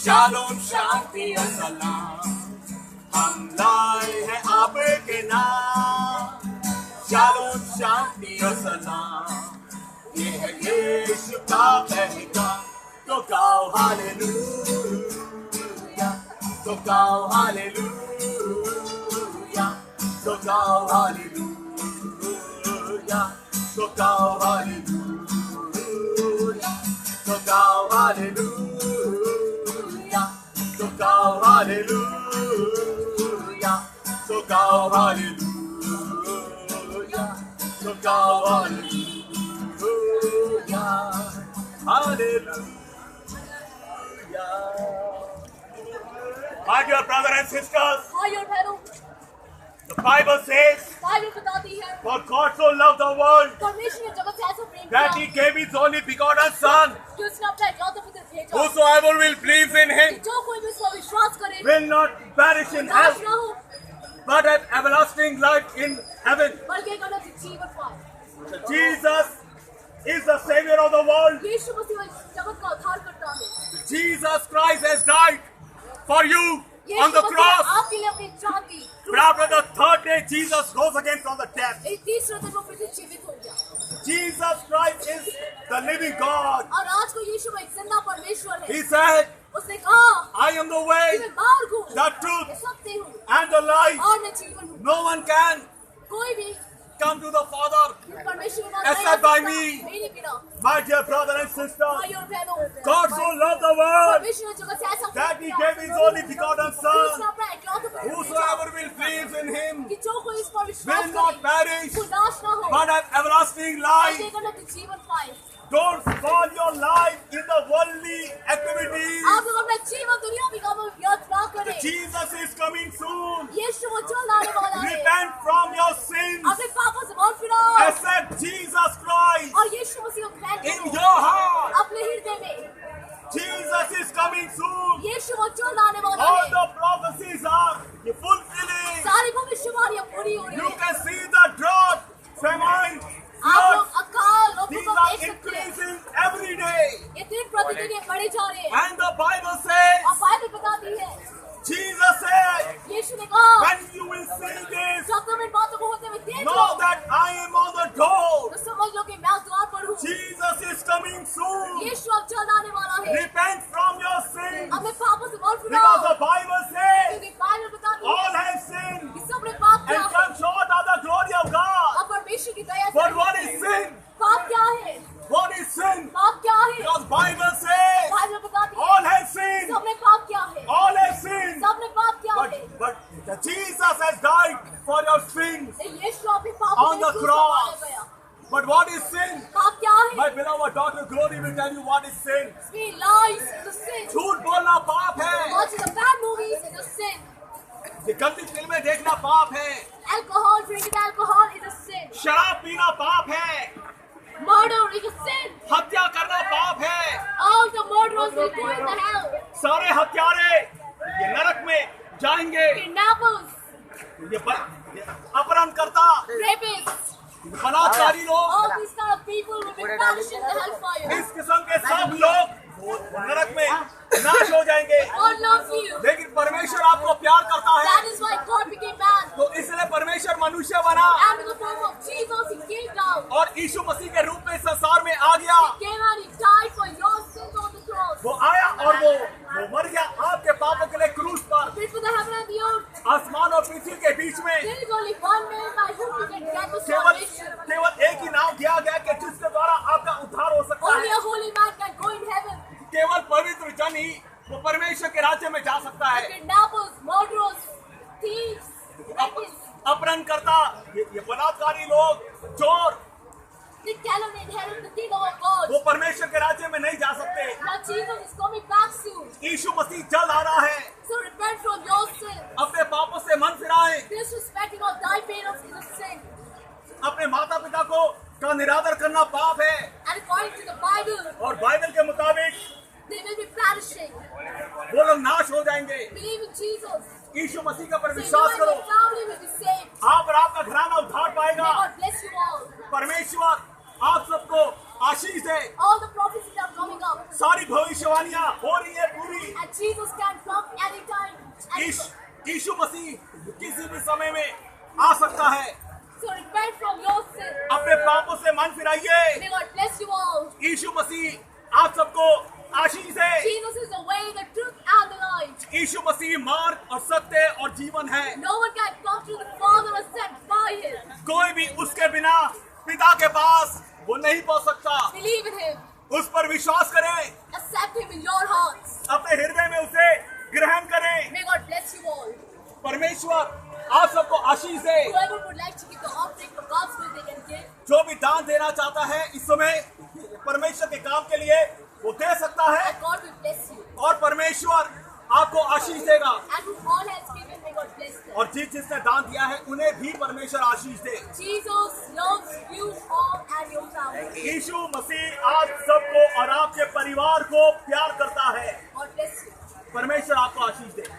Shalom शांति और सलाम हम लाए हैं आपके नाम। शालोम शांति और सलाम ये है यीशु का पैगाम। तो गाओ हालेलुया, तो गाओ हालेलुया, तो गाओ हालेलुया, तो गाओ हालेलुया, तो गाओ हालेलुया, तो गाओ हालेलुया, तो गाओ हालेलुया, तो गाओ hallelujah, hallelujah. My dear brothers and sisters, the Bible says, for God so loved the world that He gave His only begotten Son. Whosoever will believe in Him will not perish in hell, but have everlasting life in heaven. So Jesus is the Savior of the world. Jesus Christ has died for you on the cross. But after the third day, Jesus rose again from the dead. Jesus Christ is the living God. He said, I am the way, the truth, and the life. No one can come to the Father except by me. My dear brother and sister, God so loved the world that He gave His only begotten Son. Whosoever will believe in Him will not perish, but have everlasting life. Don't spend your life in the worldly activities. Jesus is coming soon. Repent from your sins. Accept Jesus Christ in your heart. Jesus is coming soon. All the prophecies are fulfilling. You can see the drought, famine, floods. These are increasing every day. And the Bible says, Jesus said, when you will see this, know that I am on the door. Jesus is coming soon. Repent from your sins. Because the Bible says, all have sinned and come short of the glory of God. But what is sin? What is sin? Because Bible says, all have sinned. All have sinned. But Jesus has died for your sins on the cross. But what is sin? My beloved daughter Glory will tell you what is sin. झूठ बोलना पाप है. ये गंदी फिल्में देखना पाप है. Drinking alcohol is a sin. शराब पीना पाप है. Murder is a sin. हत्या करना पाप है. All the murderers will go in the hell. सारे हत्यारे ये नरक में जाएंगे. Kidnappers. ये अपहरणकर्ता, Rapists. बलात्कारी लोग, all these kind of people will be punished in the hellfire. इस किस्म के सब लोग नरक में नाश हो जाएंगे. God loves you. लेकिन परमेश्वर आपको प्यार करता है. That is why God became man. तो इसलिए परमेश्वर मनुष्य बना. And in the form of Jesus, He came down. और यीशु मसीह के रूप में संसार में आ गया. He came and He died for your sins on the cross. वो आया और वो मर गया आपके पापों के लिए क्रूस पर. Fit for the heaven and the earth. आसमान और पृथ्वी के बीच में There is only one man by whom you can get the salvation. केवल एक ही नाम दिया गया कि जिसके द्वारा आपका उद्धार हो सकता Only है. a holy man can go in heaven. केवल पवित्र जन ही वो परमेश्वर के राज्य में जा सकता है. Kidnappers, murderers, thieves, rapists. अपहरणकर्ता, ये बलात्कारी लोग, चोर, They cannot inherit the kingdom of God. वो परमेश्वर के राज्य में नहीं जा सकते. Now Jesus is coming back soon. यीशु मसीह जल्द आ रहा है. So repent from your sin. अपने पापों से मन फिराएं. Disrespecting or thy parents is a sin. अपने माता पिता को का निरादर करना पाप है. And according to the Bible, और बाइबल के मुताबिक they will be perishing. वो लोग नाश हो जाएंगे. Believe in Jesus. यीशु मसीह का पर So you विश्वास and करो. your family will be saved. आप और आपका घराना उद्धार May पाएगा. God bless you all. परमेश्वर आप सबको आशीष है। All the prophecies are coming up. सारी भविष्यवाणियां हो रही है पूरी। And Jesus can come anytime. यीशु मसीह किसी भी समय में आ सकता है। So repent from your sin. अपने पापों से मन फिराइए। May God bless you all. यीशु मसीह आप सबको आशीष है। Jesus is the way, the truth, and the life. यीशु मसीह मार्ग और सत्य और जीवन है। No one can come to the Father except by Him. कोई भी उसके बिना पिता के पास वो नहीं पहुंच सकता। Believe in Him. उस पर विश्वास करें। Accept Him in your hearts. अपने हृदय में उसे ग्रहण करें। May God bless you all. परमेश्वर आप सबको आशीष दे। Whoever would like to give the offering for God's will, they can give. जो भी दान देना चाहता है इस समय परमेश्वर के काम के लिए वो दे सकता है And God will bless you. और परमेश्वर आपको आशीष देगा। And who all has given, may God bless them. और जिसने दान दिया है उन्हें भी परमेश्वर आशीष दे। Jesus loves you all and your family. यीशु मसीह आप सबको और आपके परिवार को प्यार करता है। God bless you. परमेश्वर आपको आशीष दे।